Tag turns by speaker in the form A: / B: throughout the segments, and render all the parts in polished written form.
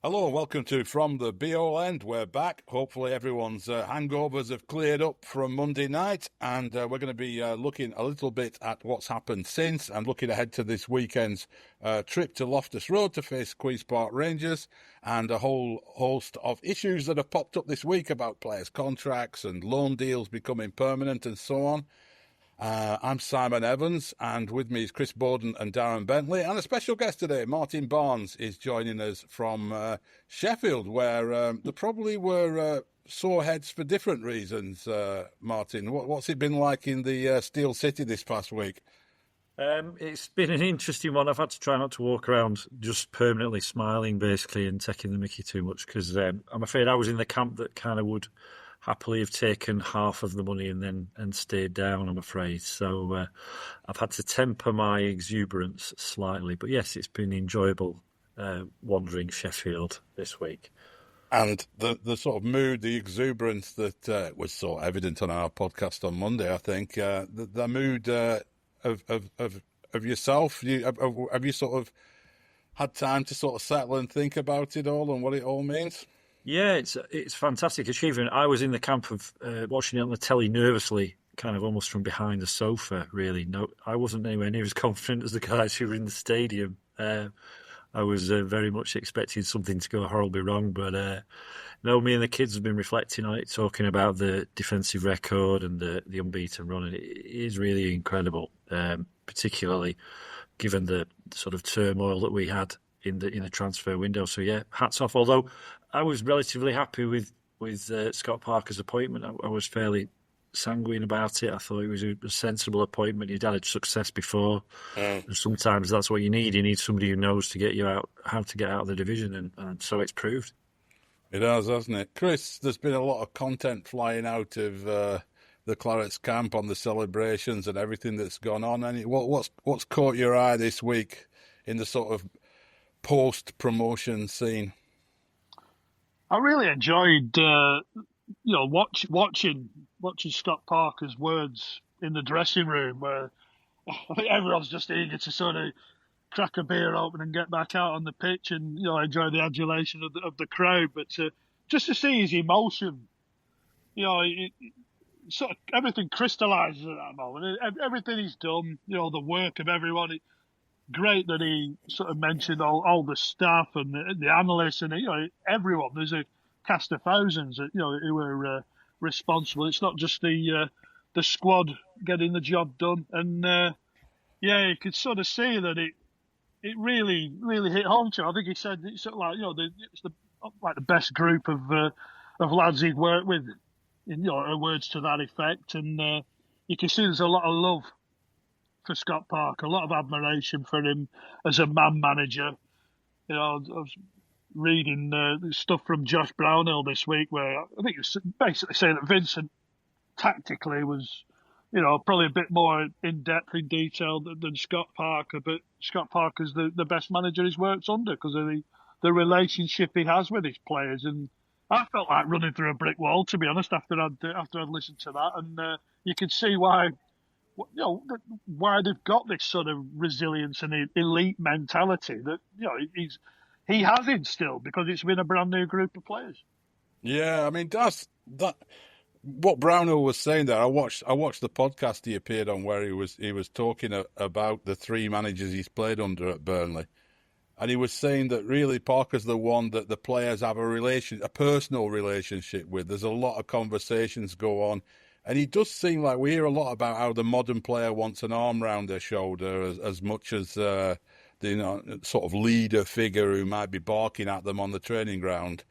A: Hello and welcome to From the BO End. We're back. Hopefully everyone's hangovers have cleared up from Monday night, and we're going to be looking a little bit at what's happened since and looking ahead to this weekend's trip to Loftus Road to face Queen's Park Rangers, and a whole host of issues that have popped up this week about players' contracts and loan deals becoming permanent and so on. I'm Simon Evans, and with me is Chris Bowden and Darren Bentley, and a special guest today, Martin Barnes, is joining us from Sheffield, where there probably were sore heads for different reasons. Martin, what's it been like in the Steel City this past week?
B: It's been an interesting one. I've had to try not to walk around just permanently smiling, basically, and taking the mickey too much, because I'm afraid I was in the camp that kind of would happily have taken half of the money and stayed down, I'm afraid. So I've had to temper my exuberance slightly. But yes, it's been enjoyable wandering Sheffield this week.
A: And the sort of mood, the exuberance that was so evident on our podcast on Monday, I think, the mood of yourself, have you sort of had time to sort of settle and think about it all and what it all means?
B: Yeah, it's fantastic achievement. I was in the camp of watching it on the telly nervously, kind of almost from behind the sofa, really. No, I wasn't anywhere near as confident as the guys who were in the stadium. I was very much expecting something to go horribly wrong, but no, me and the kids have been reflecting on it, talking about the defensive record and the unbeaten run, and it is really incredible, particularly given the sort of turmoil that we had in the transfer window. So yeah, hats off. Although I was relatively happy with Scott Parker's appointment. I was fairly sanguine about it. I thought it was a sensible appointment. He'd had success before, and sometimes that's what you need. You need somebody who knows to get you out, how to get out of the division, and so it's proved.
A: It has, hasn't it? Chris, there's been a lot of content flying out of the Clarets camp on the celebrations and everything that's gone on. And what's caught your eye this week in the sort of post-promotion scene?
C: I really enjoyed, watching Scott Parker's words in the dressing room, where I think everyone's just eager to sort of crack a beer open and get back out on the pitch and enjoy the adulation of the crowd. But just to see his emotion, sort of everything crystallises at that moment. Everything he's done, the work of everyone. Great that he sort of mentioned all the staff and the analysts and everyone. There's a cast of thousands that who were responsible. It's not just the squad getting the job done. And you could sort of see that it really hit home to him. I think he said it's sort of like it's the best group of lads he'd worked with. In words to that effect, and you can see there's a lot of love for Scott Parker, a lot of admiration for him as a man manager. I was reading stuff from Josh Brownhill this week where I think he was basically saying that Vincent tactically was, probably a bit more in depth, in detail than Scott Parker, but Scott Parker's the best manager he's worked under because of the relationship he has with his players. And I felt like running through a brick wall, to be honest, after I'd listened to that, and you could see why they've got this sort of resilience and elite mentality that he has instilled because it's been a brand new group of players.
A: Yeah, I mean that's what Brownhill was saying there. I watched the podcast he appeared on where he was talking about the three managers he's played under at Burnley, and he was saying that really Parker's the one that the players have a personal relationship with. There's a lot of conversations go on. And he does seem like we hear a lot about how the modern player wants an arm round their shoulder as much as the sort of leader figure who might be barking at them on the training ground.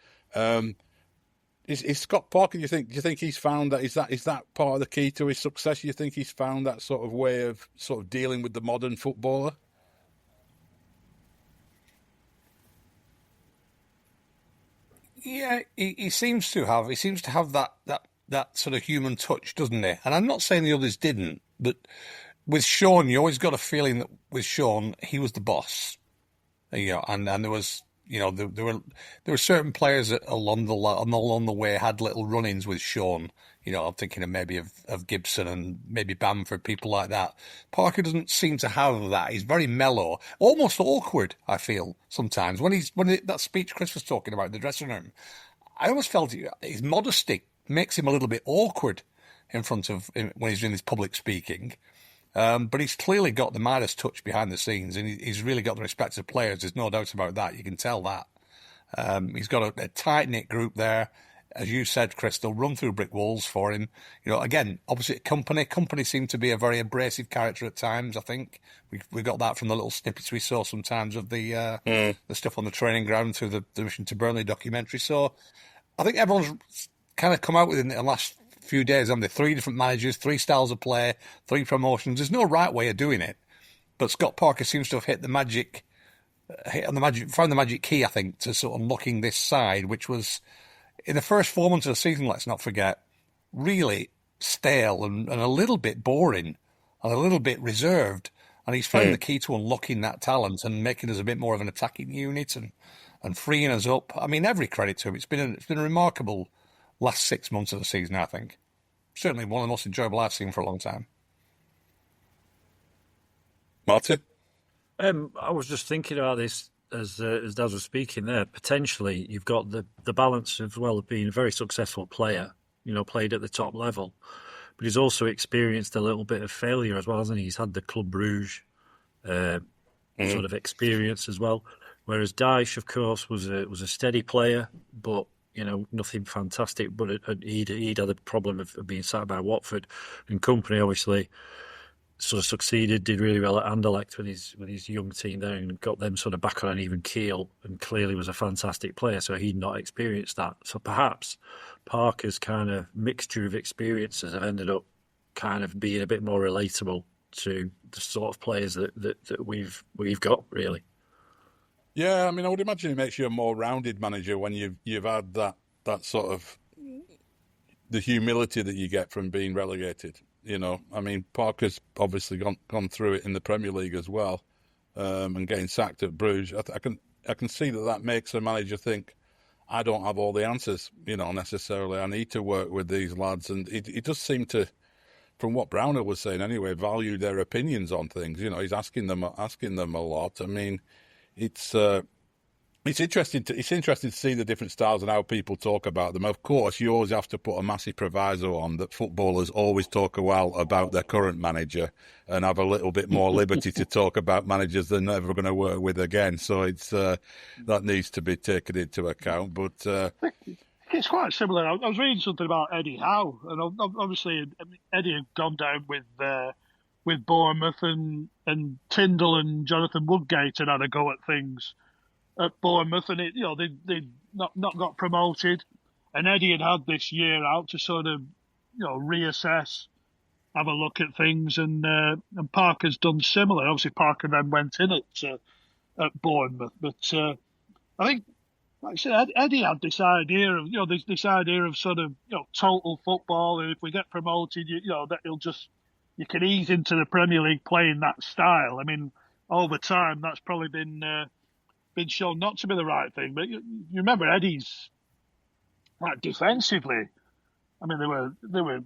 A: Is Scott Parker? Do you think he's found that? Is that part of the key to his success? You think he's found that sort of way of sort of dealing with the modern footballer?
D: Yeah, he seems to have. He seems to have that sort of human touch, doesn't he? And I'm not saying the others didn't, but with Sean, you always got a feeling that with Sean, he was the boss. And there was, there were certain players that along the way had little run-ins with Sean. I'm thinking of Gibson and maybe Bamford, people like that. Parker doesn't seem to have that. He's very mellow, almost awkward. I feel sometimes when that speech Chris was talking about in the dressing room, I almost felt his modesty makes him a little bit awkward in front of him when he's doing his public speaking. But he's clearly got the Midas touch behind the scenes, and he's really got the respect of players. There's no doubt about that. You can tell that. He's got a tight-knit group there. As you said, Chris, they'll run through brick walls for him. Again, opposite Company. Company seemed to be a very abrasive character at times, I think. We got that from the little snippets we saw sometimes of the stuff on the training ground through the Mission to Burnley documentary. So I think everyone's kind of come out with it in the last few days, haven't they? 3 different managers, 3 styles of play, 3 promotions. There's no right way of doing it. But Scott Parker seems to have found the magic key, I think, to sort of unlocking this side, which was, in the first 4 months of the season, let's not forget, really stale and a little bit boring and a little bit reserved. And he's found the key to unlocking that talent and making us a bit more of an attacking unit and freeing us up. I mean, every credit to him. It's been a remarkable last 6 months of the season, I think. Certainly one of the most enjoyable I've seen for a long time.
A: Martin?
B: I was just thinking about this as Daz was speaking there. Potentially, you've got the balance of being a very successful player, played at the top level, but he's also experienced a little bit of failure as well, hasn't he? He's had the Club Brugge sort of experience as well. Whereas Dyche, of course, was a steady player, but nothing fantastic. But he'd had a problem of being sacked by Watford, and Company obviously sort of succeeded, did really well at Anderlecht with his young team there and got them sort of back on an even keel, and clearly was a fantastic player, so he'd not experienced that. So perhaps Parker's kind of mixture of experiences have ended up kind of being a bit more relatable to the sort of players that we've got, really.
A: Yeah, I mean, I would imagine it makes you a more rounded manager when you've had that sort of the humility that you get from being relegated. I mean, Parker's obviously gone through it in the Premier League as well, and getting sacked at Bruges. I can see that makes a manager think, I don't have all the answers, necessarily. I need to work with these lads, and he does seem to, from what Brownhill was saying anyway, value their opinions on things. He's asking them a lot. I mean, it's interesting to see the different styles and how people talk about them. Of course, you always have to put a massive proviso on that footballers always talk well about their current manager and have a little bit more liberty to talk about managers they're never going to work with again. So it's that needs to be taken into account. But
C: it's quite similar. I was reading something about Eddie Howe, and obviously Eddie had gone down with Bournemouth, and Tyndall and Jonathan Woodgate had a go at things at Bournemouth, and they'd not got promoted, and Eddie had this year out to sort of reassess, have a look at things, and Parker's done similar. Obviously, Parker then went in at Bournemouth, but I think, like I said, Eddie had this idea of this idea of sort of total football, and if we get promoted, that you can ease into the Premier League playing that style. I mean, over time, that's probably been shown not to be the right thing. But you remember Eddie's, like, defensively, I mean, they were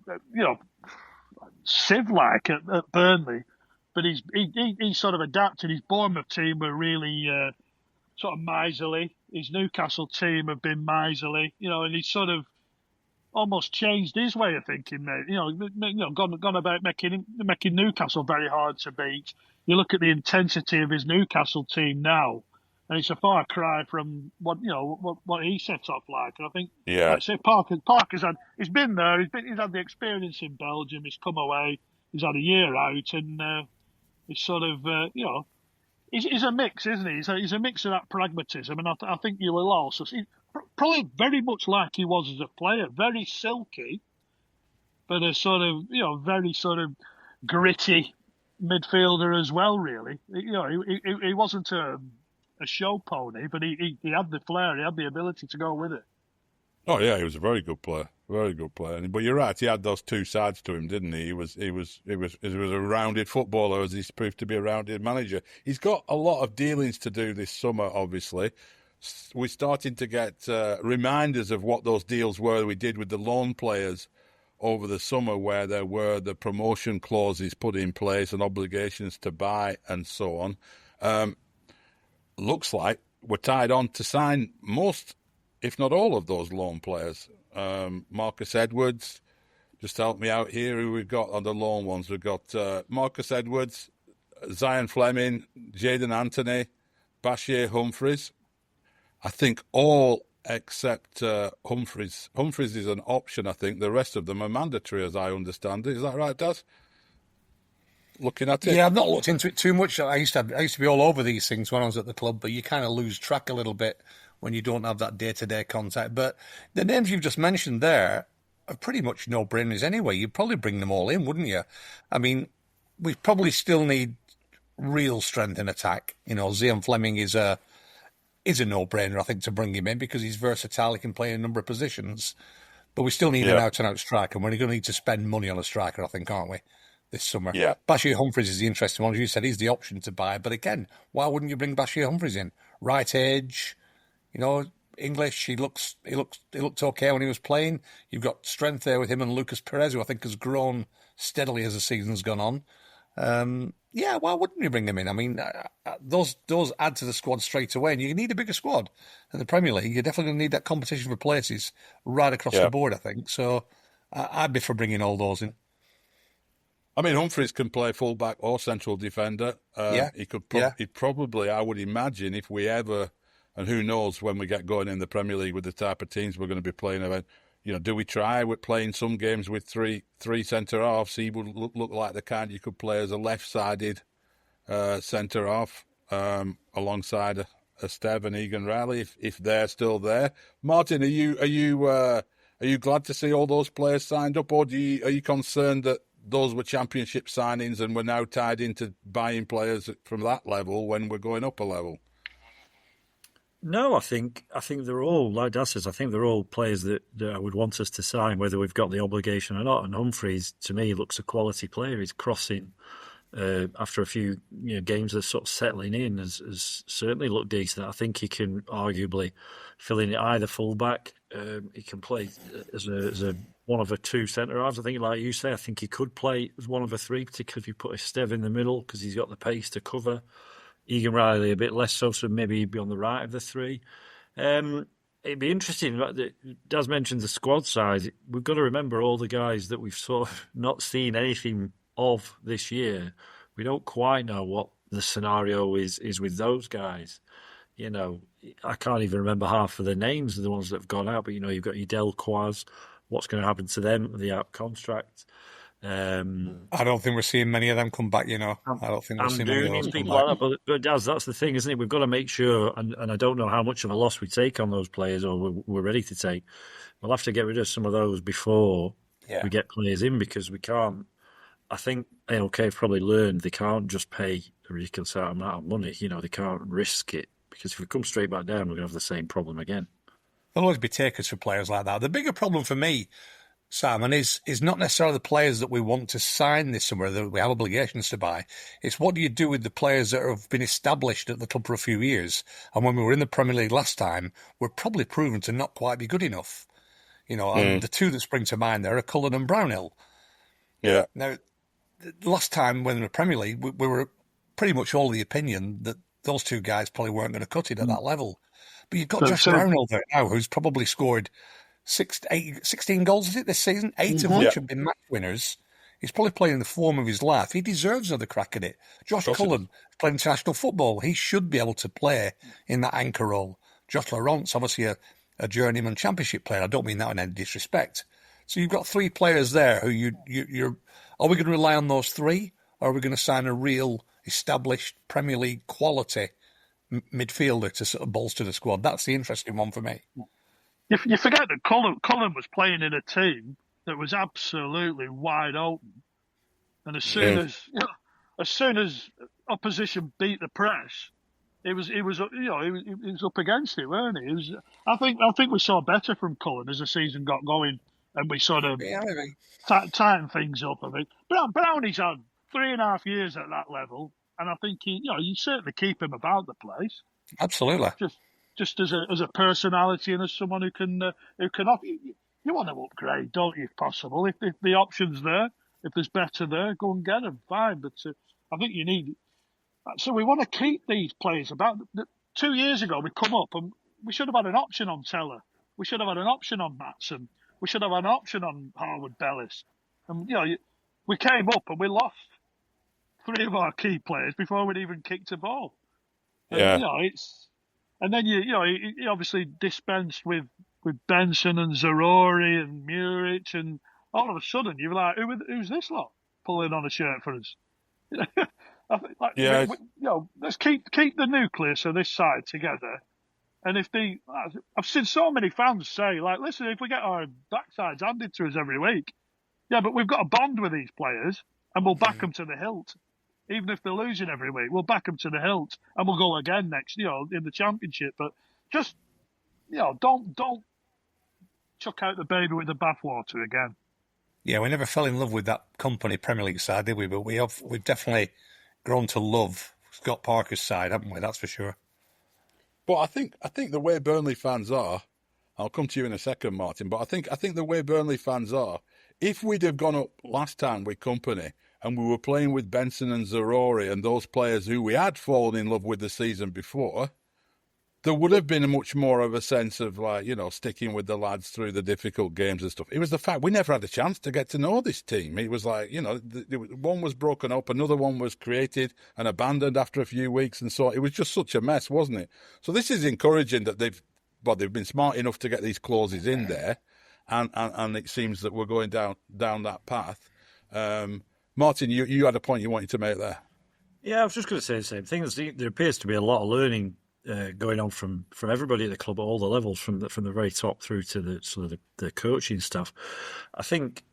C: sieve-like at Burnley, but he sort of adapted. His Bournemouth team were really sort of miserly. His Newcastle team have been miserly, and he's sort of almost changed his way of thinking, mate. Gone about making Newcastle very hard to beat. You look at the intensity of his Newcastle team now, and it's a far cry from what he set off like. And I think, like I say, Parker's he's been there. He's had the experience in Belgium. He's come away. He's had a year out, and he's sort of he's a mix, isn't he? He's a mix of that pragmatism, and I think you will also see probably very much like he was as a player, very silky, but a sort of very sort of gritty midfielder as well. Really, he wasn't a show pony, but he had the flair, he had the ability to go with it.
A: Oh yeah, he was a very good player. But you're right, he had those two sides to him, didn't he? He was a rounded footballer, as he's proved to be a rounded manager. He's got a lot of dealings to do this summer, obviously. we're starting to get reminders of what those deals were we did with the loan players over the summer, where there were the promotion clauses put in place and obligations to buy and so on. Looks like we're tied on to sign most, if not all, of those loan players. Marcus Edwards, just help me out here, who we've got on the loan ones. We've got Marcus Edwards, Zion Fleming, Jaden Anthony, Bashir Humphreys. I think all except Humphreys. Humphreys is an option, I think. The rest of them are mandatory, as I understand it. Is that right, Daz? Looking at it?
D: Yeah, I've not looked into it too much. I used to be all over these things when I was at the club, but you kind of lose track a little bit when you don't have that day-to-day contact. But the names you've just mentioned there are pretty much no-brainers anyway. You'd probably bring them all in, wouldn't you? I mean, we probably still need real strength in attack. You know, Zion Fleming is a no-brainer, I think, to bring him in because he's versatile. He can play in a number of positions. But we still need an out-and-out striker, and we're going to need to spend money on a striker, I think, aren't we, this summer?
A: Yeah.
D: Bashir Humphreys is the interesting one. As you said, he's the option to buy. But again, why wouldn't you bring Bashir Humphreys in? Right age, you know, English. He looked okay when he was playing. You've got strength there with him and Lucas Perez, who I think has grown steadily as the season's gone on. Yeah, why wouldn't you bring him in? I mean, those add to the squad straight away, and you need a bigger squad in the Premier League. You're definitely going to need that competition for places right across the board, I think. So I'd be for bringing all those in.
A: I mean, Humphreys can play fullback or central defender. He could. He probably, I would imagine, if we ever, and who knows when we get going in the Premier League with the type of teams we're going to be playing about. You know, do we try with playing some games with three centre halves? He would look like the kind you could play as a left-sided centre half alongside a Steve and Egan Riley if they're still there. Martin, are you glad to see all those players signed up, or are you concerned that those were Championship signings and we're now tied into buying players from that level when we're going up a level?
B: No, I think they're all, like Dad says, I think they're all players that I would want us to sign, whether we've got the obligation or not. And Humphreys, to me, looks a quality player. He's crossing after a few games of sort of settling in has certainly looked decent. I think he can arguably fill in either fullback. He can play as a one of the two centre halves. I think, like you say, I think he could play as one of the three, particularly if you put a Steve in the middle because he's got the pace to cover. Egan Riley a bit less so maybe he'd be on the right of the three. It'd be interesting. Daz mentioned the squad size. We've got to remember all the guys that we've sort of not seen anything of this year. We don't quite know what the scenario is with those guys. You know, I can't even remember half of the names of the ones that have gone out, but, you've got your Delquaz. What's going to happen to them, the out contract?
D: I don't think we're seeing many of them come back, I don't think we're seeing many of those come back.
B: Like that, but Daz, that's the thing, isn't it? We've got to make sure, and I don't know how much of a loss we take on those players or we're ready to take. We'll have to get rid of some of those before we get players in because we can't. I think AOK have probably learned they can't just pay a ridiculous amount of money. They can't risk it because if we come straight back down, we're going to have the same problem again.
D: There'll always be takers for players like that. The bigger problem for me, Simon, is not necessarily the players that we want to sign this summer that we have obligations to buy. It's what do you do with the players that have been established at the club for a few years, and when we were in the Premier League last time, were probably proven to not quite be good enough. And the two that spring to mind there are Cullen and Brownhill.
A: Yeah.
D: Now, last time when we were in the Premier League, we were pretty much all of the opinion that those two guys probably weren't going to cut it at that level. But you've got Josh Brownhill there now, who's probably scored 16 goals, is it, this season? 8 of which have been match winners. He's probably playing the form of his life. He deserves another crack at it. Josh Cullen played international football. He should be able to play in that anchor role. Josh Laurent's obviously a journeyman championship player. I don't mean that in any disrespect. So you've got three players there who you're. Are we going to rely on those three, or are we going to sign a real established Premier League quality midfielder to sort of bolster the squad? That's the interesting one for me.
C: You forget that Cullen was playing in a team that was absolutely wide open, and as soon as opposition beat the press, he was up against it, weren't he? I think we saw better from Cullen as the season got going, and we sort of tightened things up a bit. Brownie's had 3.5 years at that level, and I think you certainly keep him about the place.
D: Absolutely.
C: just as a personality and as someone who can offer. You want to upgrade, don't you, if possible? If the option's there, if there's better there, go and get them. Fine, but I think you need. So we want to keep these players. 2 years ago, we come up and we should have had an option on Teller. We should have had an option on Matson. We should have had an option on Harwood Bellis. And we came up and we lost 3 of our key players before we'd even kicked a ball. And,
A: Yeah.
C: And then he obviously dispensed with Benson and Zarori and Muric, and all of a sudden you're like, who's this lot pulling on a shirt for us? I think, let's keep the nucleus of this side together. And I've seen so many fans say, like, listen, if we get our backsides handed to us every week, yeah, but we've got a bond with these players, and we'll back them to the hilt. Even if they're losing every week, we'll back them to the hilt, and we'll go again next, in the Championship. But just, don't chuck out the baby with the bathwater again.
D: Yeah, we never fell in love with that company Premier League side, did we? But we've definitely grown to love Scott Parker's side, haven't we? That's for sure.
A: But I think the way Burnley fans are, I'll come to you in a second, Martin. But I think the way Burnley fans are, if we'd have gone up last time with Company and we were playing with Benson and Zarori and those players who we had fallen in love with the season before, there would have been much more of a sense of, like, sticking with the lads through the difficult games and stuff. It was the fact we never had a chance to get to know this team. It was like, one was broken up, another one was created and abandoned after a few weeks, and so it was just such a mess, wasn't it? So this is encouraging that they've been smart enough to get these clauses in there, and it seems that we're going down that path. Martin, you had a point you wanted to make there.
B: Yeah, I was just going to say the same thing. There appears to be a lot of learning going on from everybody at the club at all the levels, from the very top through to the coaching staff. I think,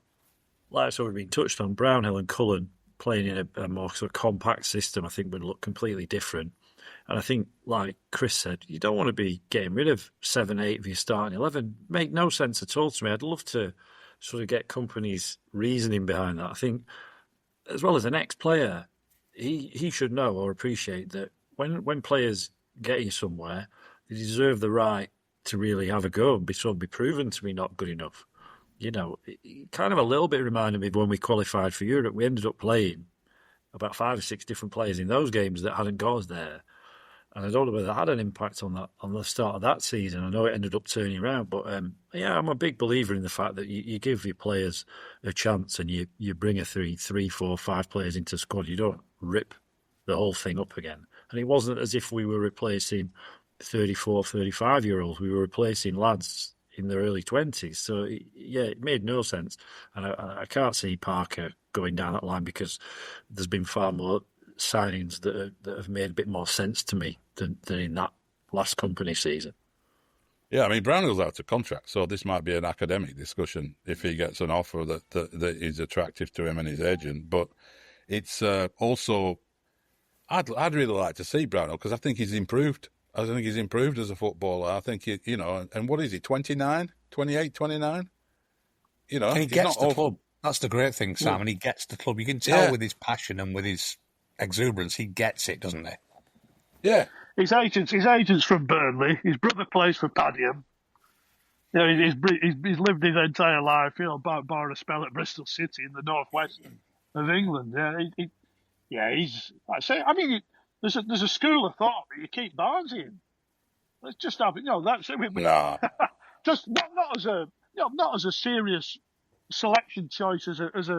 B: like it's already been touched on, Brownhill and Cullen playing in a more sort of compact system, I think would look completely different. And I think, like Chris said, you don't want to be getting rid of 7, 8 of your starting 11. Make no sense at all to me. I'd love to sort of get Company's reasoning behind that. I think, as well as an ex-player, he should know or appreciate that when players get you somewhere, they deserve the right to really have a go and be proven to be not good enough. It kind of a little bit reminded me of when we qualified for Europe. We ended up playing about 5 or 6 different players in those games that hadn't got us there. And I don't know whether that had an impact on the start of that season. I know it ended up turning around, but I'm a big believer in the fact that you give your players a chance and you bring a 3, 4, 5 players into the squad. You don't rip the whole thing up again. And it wasn't as if we were replacing 34, 35-year-olds. We were replacing lads in their early 20s. So, it made no sense. And I can't see Parker going down that line because there's been far more signings that have made a bit more sense to me than in that last Company season.
A: Yeah, I mean, Brownhill's out of contract, so this might be an academic discussion if he gets an offer that is attractive to him and his agent. But it's also, I'd really like to see Brownhill because I think he's improved. I think he's improved as a footballer. I think, and what is he, 29, 28, 29?
D: And he gets the club. That's the great thing, Sam, and he gets the club. You can tell with his passion and with his exuberance, he gets it, doesn't he?
A: Yeah.
C: His agent's from Burnley. His brother plays for Padiham. He's lived his entire life, bar a spell at Bristol City in the northwest of England. He's. I mean, there's a school of thought that you keep Barnes in. Let's just have it. That's it.
A: Nah.
C: Just not as a serious selection choice as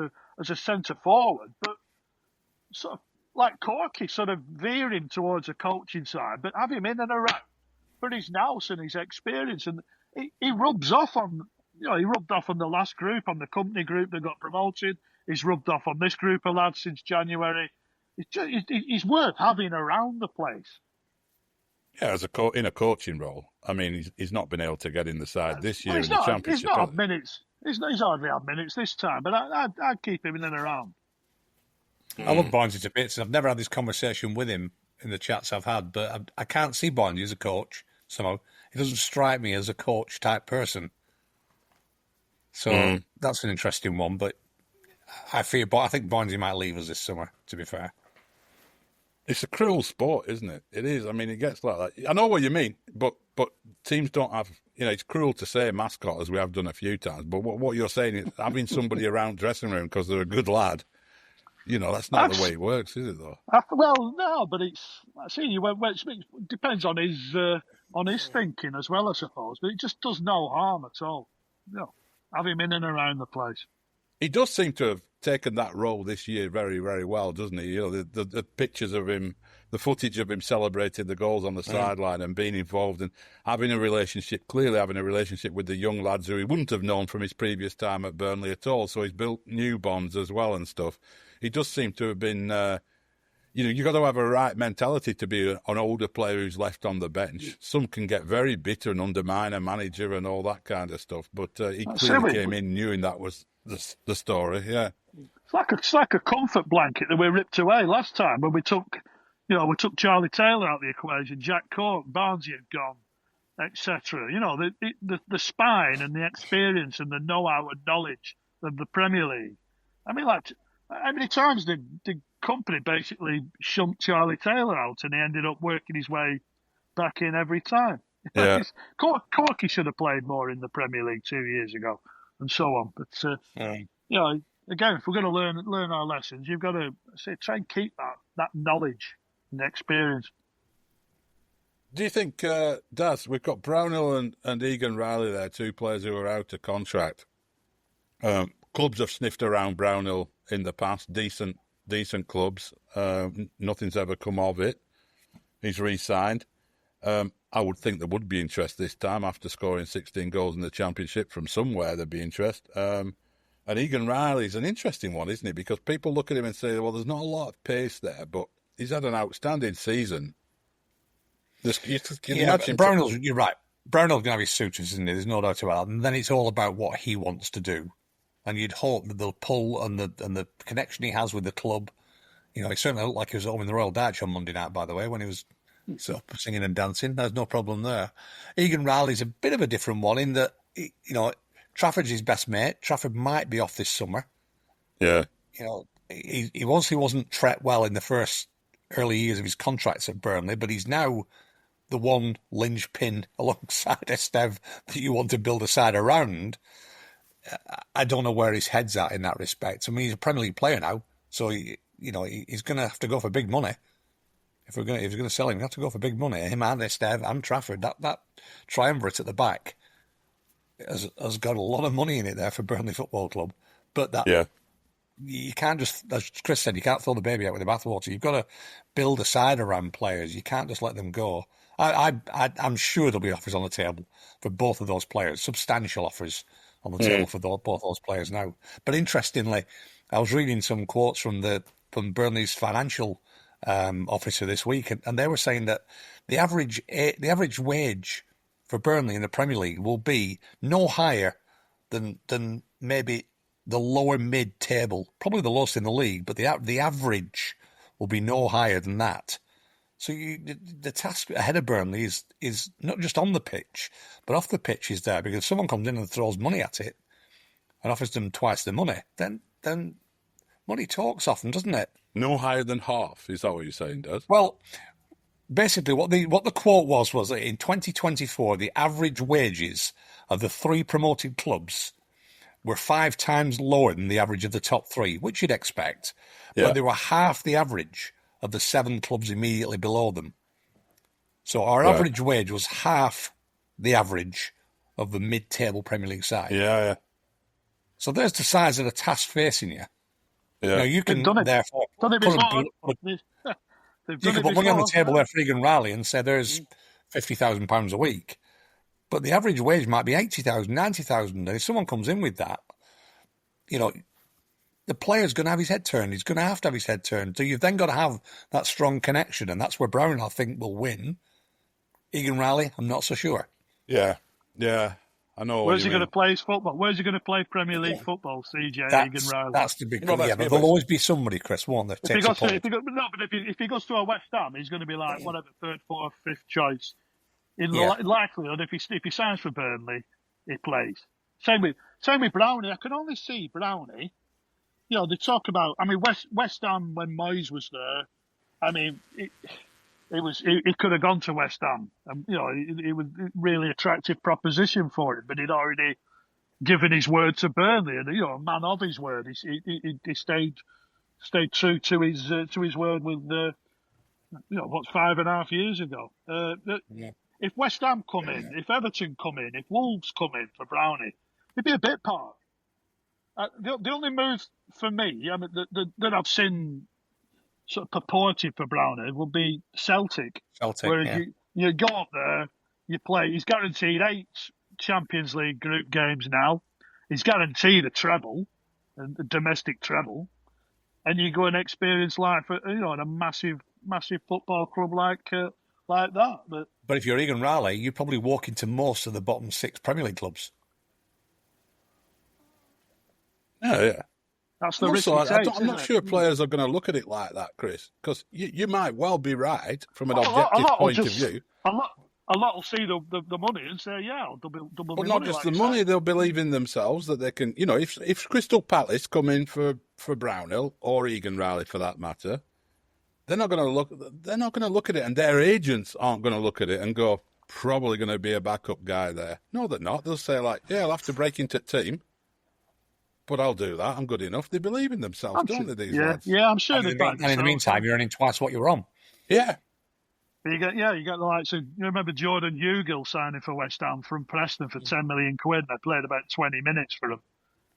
C: a centre forward, but sort of like Corky, sort of veering towards a coaching side, but have him in and around for his nous and his experience, and he rubs off on. He rubbed off on the last group, on the Company group that got promoted. He's rubbed off on this group of lads since January. He's worth having around the place.
A: Yeah, in a coaching role. I mean, he's not been able to get in the side this year in the Championship.
C: He's not had minutes. He's hardly had minutes this time, but I'd keep him in and around.
D: I love Barnes to bits. I've never had this conversation with him in the chats I've had, but I can't see Barnes as a coach somehow. He doesn't strike me as a coach type person. So that's an interesting one, but I think Barnes might leave us this summer, to be fair.
A: It's a cruel sport, isn't it? It is. I mean, it gets like that. I know what you mean, but teams don't have. It's cruel to say mascot as we have done a few times. But what you're saying is having somebody around dressing room because they're a good lad. That's not the way it works, is it? Though.
C: Well, no, but I see you. It depends on his thinking as well, I suppose. But it just does no harm at all. Have him in and around the place.
A: He does seem to have taken that role this year very, very well, doesn't he? The pictures of him, the footage of him celebrating the goals on the sideline and being involved and clearly having a relationship with the young lads who he wouldn't have known from his previous time at Burnley at all. So he's built new bonds as well and stuff. He does seem to have been, you've got to have a right mentality to be an older player who's left on the bench. Some can get very bitter and undermine a manager and all that kind of stuff. But he clearly came in knowing that was the story, yeah.
C: It's like a comfort blanket that we ripped away last time when we took Charlie Taylor out of the equation, Jack Cork, Barnesy had gone, etc. The spine and the experience and the know-how and knowledge of the Premier League. I mean, like, how many times did the company basically shunt Charlie Taylor out and he ended up working his way back in every time?
A: Yeah.
C: Corky should have played more in the Premier League 2 years ago, and so on. But again, if we're going to learn our lessons, you've got to try and keep that knowledge and experience.
A: Do you think, Daz, we've got Brownhill and Egan Riley there, two players who are out of contract. Clubs have sniffed around Brownhill in the past, decent clubs. Nothing's ever come of it. He's re-signed. I would think there would be interest this time after scoring 16 goals in the Championship from somewhere. There'd be interest. And Egan Riley's an interesting one, isn't he? Because people look at him and say, well, there's not a lot of pace there, but he's had an outstanding season.
D: Brownhill's, you're right. Brownhill's going to have his suitors, isn't he? There's no doubt about that. And then it's all about what he wants to do. And you'd hope that they'll pull and the connection he has with the club. He certainly looked like he was home in the Royal Dutch on Monday night, by the way, when he was sort of singing and dancing. There's no problem there. Egan Riley's a bit of a different one in that, Trafford's his best mate. Trafford might be off this summer.
A: Yeah.
D: He wasn't treated well in the first early years of his contracts at Burnley, but he's now the one linchpin alongside Esteve that you want to build a side around. I don't know where his head's at in that respect. I mean, he's a Premier League player now, so he's going to have to go for big money. If we're going to sell him, we have to go for big money. Him and Esteve and Trafford, that triumvirate at the back has got a lot of money in it there for Burnley Football Club. But you can't just, as Chris said, you can't throw the baby out with the bathwater. You've got to build a side around players. You can't just let them go. I'm sure there'll be offers on the table for both of those players, substantial offers on the table for both those players now. But interestingly, I was reading some quotes from Burnley's financial officer this week, and they were saying that the average wage for Burnley in the Premier League will be no higher than maybe the lower mid-table, probably the lowest in the league, but the average will be no higher than that. So the task ahead of Burnley is not just on the pitch, but off the pitch is there, because if someone comes in and throws money at it and offers them twice the money, then money talks often, doesn't it?
A: No higher than half, is that what you're saying, Des?
D: Well, basically what the quote was that in 2024, the average wages of the three promoted clubs were 5 times lower than the average of the top three, which you'd expect, but they were half the average of the 7 clubs immediately below them. So our average wage was half the average of the mid-table Premier League side.
A: Yeah.
D: So there's the size of the task facing you.
A: Yeah.
D: You can therefore put money on the table there for Egan Riley and say there's £50,000 a week. But the average wage might be 80,000, 90,000. And if someone comes in with that, the player's going to have his head turned. He's going to have his head turned. So you've then got to have that strong connection. And that's where Brown, I think, will win. Egan Riley, I'm not so sure.
A: Yeah. I know.
C: Where's he going to play his football? Where's he going to play Premier League football, CJ Egan Riley?
D: That's the big thing. But there'll always be somebody, Chris, won't there?
C: If he goes to a West Ham, he's going to be like, whatever, 3rd, 4th, 5th choice. In likelihood, if he signs for Burnley, he plays. Same with Brownie. I can only see Brownie. They talk about. I mean, West Ham when Moyes was there. I mean, it could have gone to West Ham, and it was a really attractive proposition for him, but he'd already given his word to Burnley, and a man of his word. He stayed true to his word with what's 5.5 years ago. If West Ham come in, if Everton come in, if Wolves come in for Brownie, it'd be a bit part. The only move for me, I mean, that I've seen sort of purported for Brownie would be Celtic. Whereas you go up there, you play. He's guaranteed 8 Champions League group games now. He's guaranteed a treble, a domestic treble, and you go and experience life at in a massive football club like that.
D: But if you're Egan Riley, you probably walk into most of the bottom 6 Premier League clubs.
A: Yeah.
C: That's the risk. I'm
A: not sure players are going to look at it like that, Chris, because you might well be right from an objective point of view.
C: A lot will see the money and say, yeah, double.
A: But not just the money; they'll believe in themselves that they can. If Crystal Palace come in for Brownhill or Egan Riley for that matter, they're not going to look. They're not going to look at it, and their agents aren't going to look at it and go, probably going to be a backup guy there. No, they're not. They'll say yeah, I'll have to break into team. But I'll do that. I'm good enough. They believe in themselves, don't they, these lads?
C: Yeah, I'm sure
D: they do. And in the meantime, you're earning twice what you were on.
A: Yeah.
C: You get the likes of, you remember Jordan Hugill signing for West Ham from Preston for 10 million quid. They played about 20 minutes for him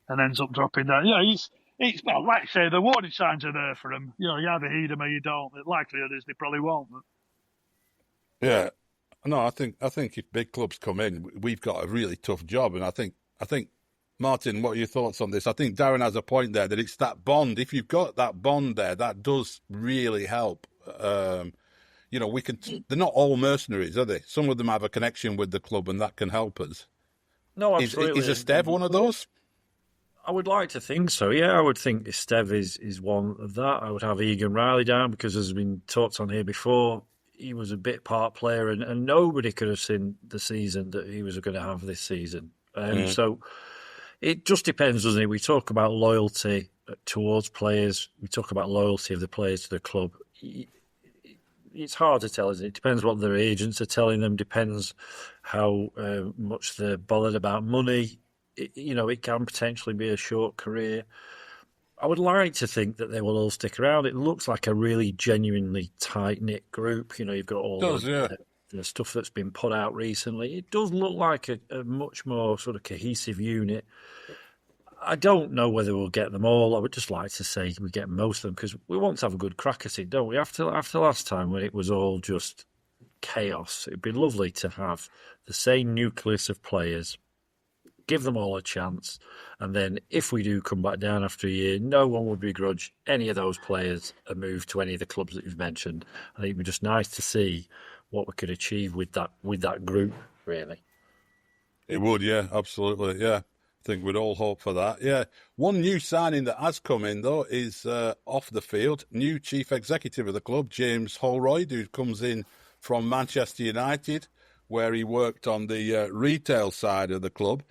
C: and ends up dropping down. He's well, like I say, the warning signs are there for him. You either heed them or you don't. The likelihood is they probably won't. But...
A: Yeah. No, I think if big clubs come in, we've got a really tough job. And I think Martin, what are your thoughts on this? I think Darren has a point there that it's that bond. If you've got that bond there, that does really help. They're not all mercenaries, are they? Some of them have a connection with the club, and that can help us.
B: No, absolutely.
A: Is Esteve one of those?
B: I would like to think so. Yeah, I would think Esteve is one of that. I would have Egan Riley down because, as has been talked on here before, he was a bit part player, and nobody could have seen the season that he was going to have this season. So. It just depends, doesn't it? We talk about loyalty towards players. We talk about loyalty of the players to the club. It's hard to tell, isn't it? It depends what their agents are telling them. Depends how much they're bothered about money. It can potentially be a short career. I would like to think that they will all stick around. It looks like a really genuinely tight-knit group. You've got all the stuff that's been put out recently. It does look like a much more sort of cohesive unit. I don't know whether we'll get them all. I would just like to say we get most of them because we want to have a good crack at it, don't we? After last time when it was all just chaos, it'd be lovely to have the same nucleus of players, give them all a chance, and then if we do come back down after a year, no one would begrudge any of those players a move to any of the clubs that you've mentioned. I think it'd be just nice to see what we could achieve with that group, really.
A: It would, yeah, absolutely, yeah. I think we'd all hope for that, yeah. One new signing that has come in, though, is off the field. New chief executive of the club, James Holroyd, who comes in from Manchester United, where he worked on the retail side of the club.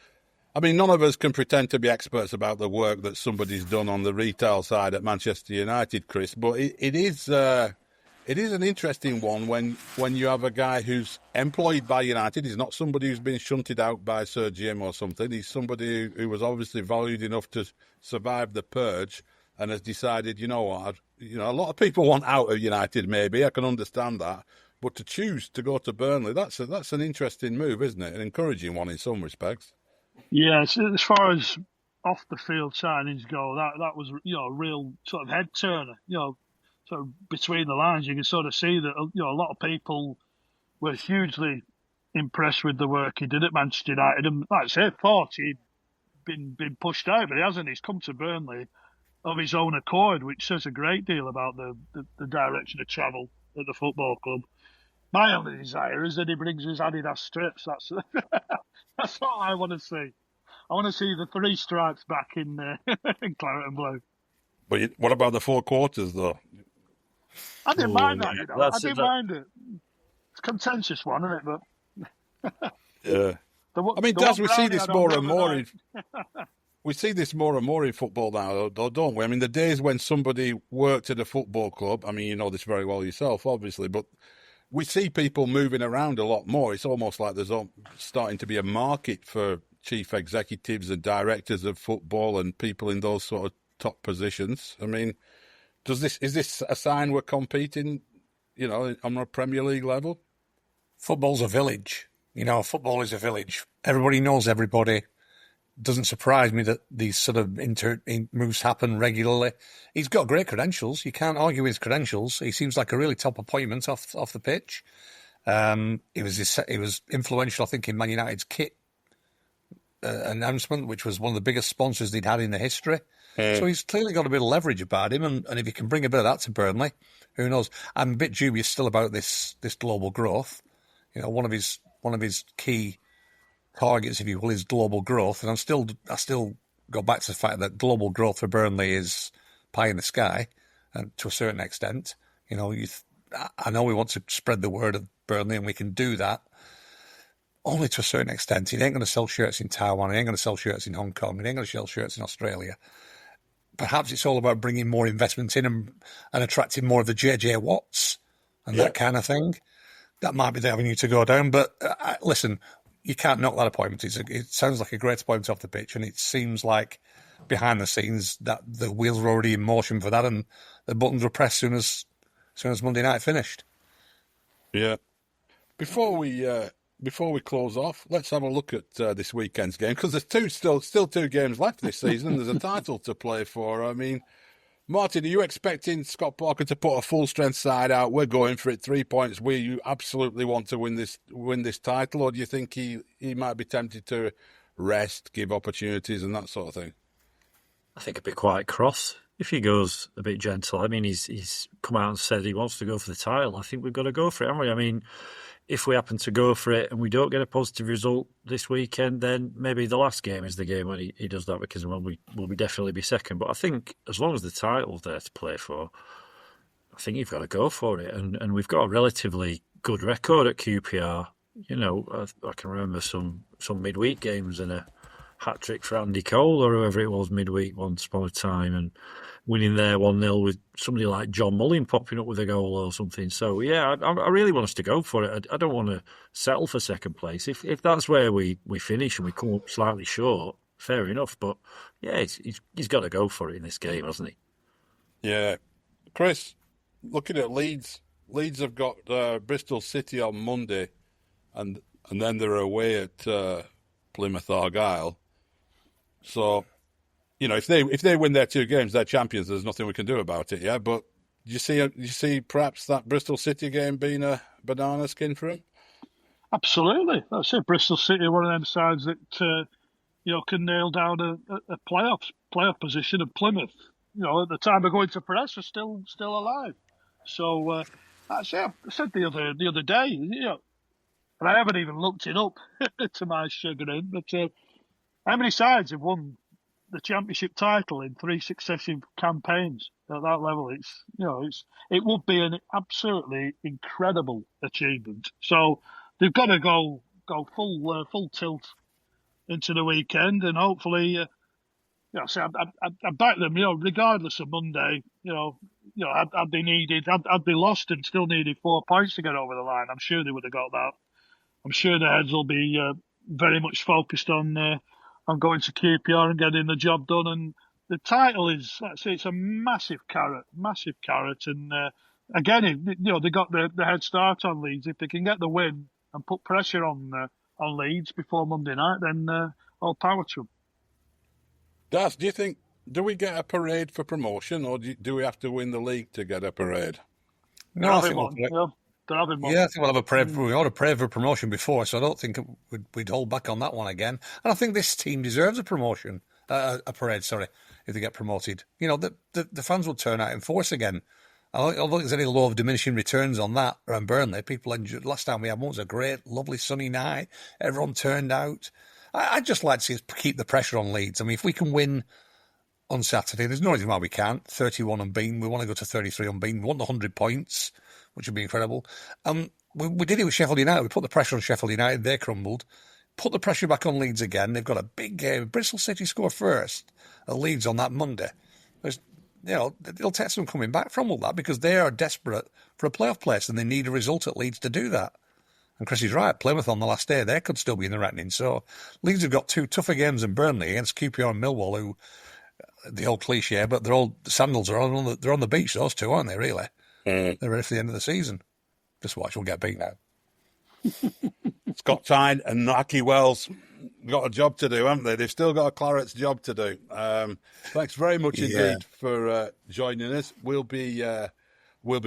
A: I mean, none of us can pretend to be experts about the work that somebody's done on the retail side at Manchester United, Chris, but it is an interesting one when you have a guy who's employed by United. He's not somebody who's been shunted out by Sir Jim or something. He's somebody who was obviously valued enough to survive the purge and has decided, a lot of people want out of United maybe. I can understand that. But to choose to go to Burnley, that's an interesting move, isn't it? An encouraging one in some respects.
C: Yeah, as far as off-the-field signings go, that was, a real sort of head-turner, sort of between the lines, you can sort of see that a lot of people were hugely impressed with the work he did at Manchester United, and like I say, thought he'd been pushed out, but he hasn't. He's come to Burnley of his own accord, which says a great deal about the direction of travel at the football club. My only desire is that he brings his Adidas strips. That's all I want to see. I want to see the 3 stripes back in claret and blue.
A: But what about the 4 quarters, though?
C: I didn't mind that, I didn't mind it. It's a contentious one, isn't it? But
A: yeah. As we see this more and more, we see this more and more in football now, though, don't we? I mean, the days when somebody worked at a football club, I mean, you know this very well yourself, obviously, but we see people moving around a lot more. It's almost like there's starting to be a market for chief executives and directors of football and people in those sort of top positions. I mean, is this a sign we're competing, you know, on a Premier League level?
D: Football's a village. You know, football is a village. Everybody knows everybody. Doesn't surprise me that these sort of moves happen regularly. He's got great credentials. You can't argue with his credentials. He seems like a really top appointment off the pitch. He was influential, I think, in Man United's kit announcement, which was one of the biggest sponsors they'd had in the history. So he's clearly got a bit of leverage about him, and if he can bring a bit of that to Burnley, who knows? I'm a bit dubious still about this global growth. You know, one of his key targets, if you will, is global growth, and I still go back to the fact that global growth for Burnley is pie in the sky, and to a certain extent, you know, I know we want to spread the word of Burnley, and we can do that only to a certain extent. He ain't going to sell shirts in Taiwan. He ain't going to sell shirts in Hong Kong. He ain't going to sell shirts in Australia. Perhaps it's all about bringing more investment in and attracting more of the JJ Watts and that kind of thing. That might be the avenue to go down. But listen, you can't knock that appointment. It sounds like a great appointment off the pitch, and it seems like behind the scenes that the wheels were already in motion for that, and the buttons were pressed as soon as Monday night finished.
A: Yeah. Before we close off, let's have a look at this weekend's game, because there's still two games left this season, and there's a title to play for. I mean, Martin, are you expecting Scott Parker to put a full-strength side out? We're going for it, 3 points. You absolutely want to win this title, or do you think he might be tempted to rest, give opportunities, and that sort of thing?
B: I think a bit quite cross if he goes a bit gentle. I mean, he's come out and said he wants to go for the title. I think we've got to go for it, haven't we? I mean, if we happen to go for it and we don't get a positive result this weekend, then maybe the last game is the game when he does that, because we'll definitely be second. But I think as long as the title's there to play for, I think you've got to go for it. And we've got a relatively good record at QPR. You know, I can remember some midweek games and a hat-trick for Andy Cole or whoever it was midweek once upon a time, and winning there 1-0 with somebody like John Mullin popping up with a goal or something. So, yeah, I really want us to go for it. I don't want to settle for second place. If that's where we finish and we come up slightly short, fair enough. But, yeah, he's got to go for it in this game, hasn't he?
A: Yeah. Chris, looking at Leeds have got Bristol City on Monday, and then they're away at Plymouth Argyle. So, you know, if they win their two games, they're champions. There's nothing we can do about it. Yeah, but do you see perhaps that Bristol City game being a banana skin for them?
C: Absolutely. That's it. Bristol City are one of them sides that can nail down a playoff position, and Plymouth, you know, at the time of going to press, are still alive. So that's it. I said the other day, you know, and I haven't even looked it up to my chagrin, but how many sides have won the championship title in 3 successive campaigns at that level? It would be an absolutely incredible achievement. So they've got to go full tilt into the weekend, and hopefully, I back them. You know, regardless of Monday, had they lost and still needed 4 points to get over the line, I'm sure they would have got that. I'm sure the heads will be very much focused on going to QPR and getting the job done. And the title it's a massive carrot. And again, they got the head start on Leeds. If they can get the win and put pressure on Leeds before Monday night, then all power to them.
A: Das, do we get a parade for promotion, or do we have to win the league to get a parade?
D: No, I think
C: they're having one.
D: Yeah, I think we'll have a parade. We ought a parade for promotion before, so I don't think we'd hold back on that one again. And I think this team deserves a promotion, a parade. Sorry, if they get promoted, you know, the fans will turn out in force again. I don't think there's any law of diminishing returns on that around Burnley. People enjoyed last time we had one was a great, lovely sunny night. Everyone turned out. I'd just like to see us keep the pressure on Leeds. I mean, if we can win on Saturday, there's no reason why we can't. 31 unbeaten. We want to go to 33 unbeaten. We want the 100 points, which would be incredible. We did it with Sheffield United. We put the pressure on Sheffield United. They crumbled. put the pressure back on Leeds again. They've got a big game. Bristol City score first at Leeds on that Monday. It'll take some coming back from all that because they are desperate for a playoff place and they need a result at Leeds to do that. And Chris is right. Plymouth on the last day, they could still be in the reckoning. So Leeds have got 2 tougher games than Burnley against QPR and Millwall, who, the old cliche, but the sandals are they're on the beach, those two, aren't they, really? They're ready for the end of the season. Just watch, we'll get beat now.
A: Scott Tyne and Naki Wells got a job to do, haven't they? They've still got a Clarets job to do. Thanks very much indeed for joining us. We'll be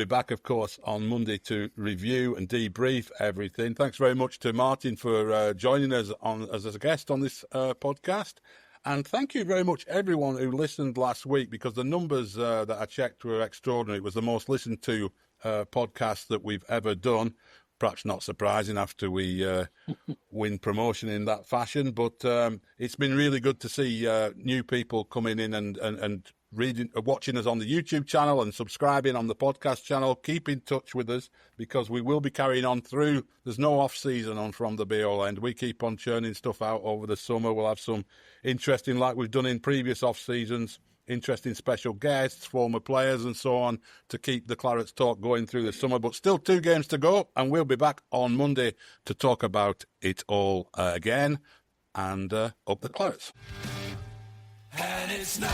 A: back, of course, on Monday to review and debrief everything. Thanks very much to Martin for joining us as a guest on this podcast. And thank you very much, everyone who listened last week, because the numbers that I checked were extraordinary. It was the most listened to podcast that we've ever done. Perhaps not surprising after we win promotion in that fashion, but it's been really good to see new people coming in and watching us on the YouTube channel and subscribing on the podcast channel. Keep in touch with us because we will be carrying on through. There's no off season on From the Be-All End. We keep on churning stuff out over the summer. We'll have some interesting, like we've done in previous off seasons, interesting special guests, former players and so on to keep the Clarets talk going through the summer. But still 2 games to go, and we'll be back on Monday to talk about it all again. And up the Clarets.
E: And it's not